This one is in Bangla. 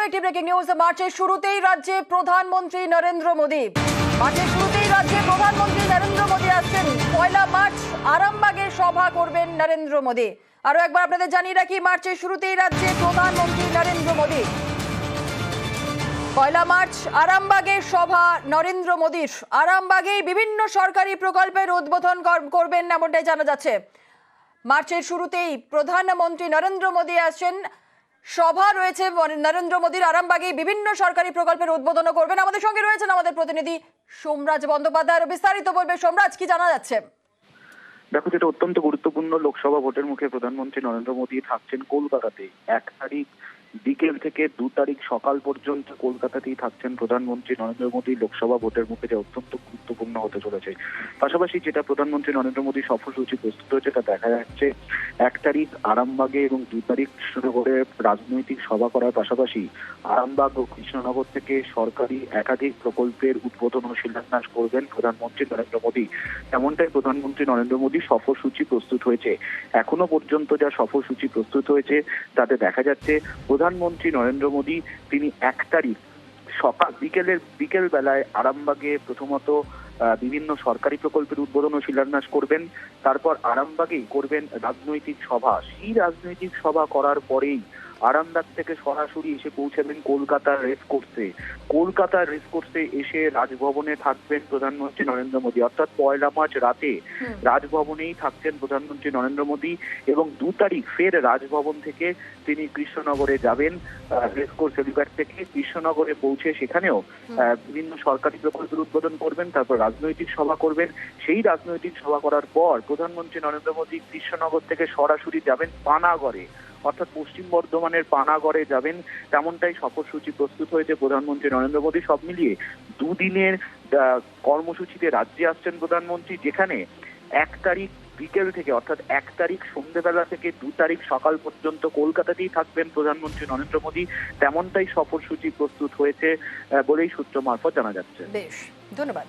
একটি ব্রেকিং নিউজ। মার্চের শুরুতেই রাজ্যে প্রধানমন্ত্রী নরেন্দ্র মোদী আসছেন। 1 মার্চ আরামবাগে সভা করবেন নরেন্দ্র মোদী। আরো একবার আপনাদের জানিয়ে রাখি, মার্চের শুরুতেই রাজ্যে প্রধানমন্ত্রী নরেন্দ্র মোদী। 1 মার্চ আরামবাগে সভা নরেন্দ্র মোদীর। আরামবাগেই বিভিন্ন সরকারি প্রকল্পের উদ্বোধন করবেন এমনটাই জানা যাচ্ছে। মার্চের শুরুতেই প্রধানমন্ত্রী নরেন্দ্র মোদী আসছেন। সভা রয়েছে নরেন্দ্র মোদীর, আরামবাগে বিভিন্ন সরকারি প্রকল্পের উদ্বোধন করবেন। আমাদের সঙ্গে রয়েছেন আমাদের প্রতিনিধি সোমরাজ বন্দ্যোপাধ্যায়। বিস্তারিত বলবে সোমরাজ, কি জানা যাচ্ছে? দেখো, যেটা অত্যন্ত গুরুত্বপূর্ণ, লোকসভা ভোটের মুখে প্রধানমন্ত্রী নরেন্দ্র মোদী থাকছেন কলকাতাতে। 1 তারিখ বিকেল থেকে 2 তারিখ সকাল পর্যন্ত কলকাতাতেই থাকছেন প্রধানমন্ত্রী নরেন্দ্র মোদী। লোকসভা ভোটের মুখে যে অত্যন্ত গুরুত্বপূর্ণ হতে চলেছে। পাশাপাশি যেটা প্রধানমন্ত্রী নরেন্দ্র মোদী সফরসূচি প্রস্তুত হয়েছে তা দেখা যাচ্ছে 1 তারিখ আরামবাগে এবং 2 তারিখ কৃষ্ণনগরে রাজনৈতিক সভা করার পাশাপাশি আরামবাগ ও কৃষ্ণনগর থেকে সরকারি একাধিক প্রকল্পের উদ্বোধন ও শিলান্যাস করবেন প্রধানমন্ত্রী নরেন্দ্র মোদী। এমনটাই প্রধানমন্ত্রী নরেন্দ্র মোদী সফরসূচি প্রস্তুত হয়েছে। এখনো পর্যন্ত যা সফরসূচি প্রস্তুত হয়েছে তাতে দেখা যাচ্ছে প্রধানমন্ত্রী নরেন্দ্র মোদী তিনি 1 তারিখ বিকেল বেলায় আরামবাগে প্রথমত বিভিন্ন সরকারি প্রকল্পের উদ্বোধন ও শিলান্যাস করবেন। তারপর আরামবাগেই করবেন রাজনৈতিক সভা। সেই রাজনৈতিক সভা করার পরেই আরামবাগ থেকে সরাসরি এসে পৌঁছাবেন কলকাতার রেস কোর্সে এসে রাজভবনে থাকবেন প্রধানমন্ত্রী নরেন্দ্র মোদী। অর্থাৎ 1 মার্চ রাতে রাজভবনেই থাকছেন প্রধানমন্ত্রী নরেন্দ্র মোদী এবং 2 তারিখ ফের রাজভবন থেকে তিনি কৃষ্ণনগরে যাবেন। রেস কোর্স হেলিপ্যাড থেকে কৃষ্ণনগরে পৌঁছে সেখানেও বিভিন্ন সরকারি প্রকল্পের উদ্বোধন করবেন, তারপর রাজনৈতিক সভা করবেন। সেই রাজনৈতিক সভা করার পর প্রধানমন্ত্রী নরেন্দ্র মোদী কৃষ্ণনগর থেকে সরাসরি যাবেন পানাগড়ে, অর্থাৎ পশ্চিম বর্ধমানের পানাগড়ে যাবেন। তেমনটাই সফরসূচি প্রস্তুত হয়েছে প্রধানমন্ত্রী নরেন্দ্র মোদী। সব মিলিয়ে 2 দিনের কর্মসূচিতে রাজ্যে আসছেন প্রধানমন্ত্রী, যেখানে 1 তারিখ বিকেল থেকে অর্থাৎ 1 তারিখ সন্ধ্যেবেলা থেকে 2 তারিখ সকাল পর্যন্ত কলকাতাতেই থাকবেন প্রধানমন্ত্রী নরেন্দ্র মোদী। তেমনটাই সফরসূচি প্রস্তুত হয়েছে বলেই সূত্র মারফত জানা যাচ্ছে। বেশ, ধন্যবাদ।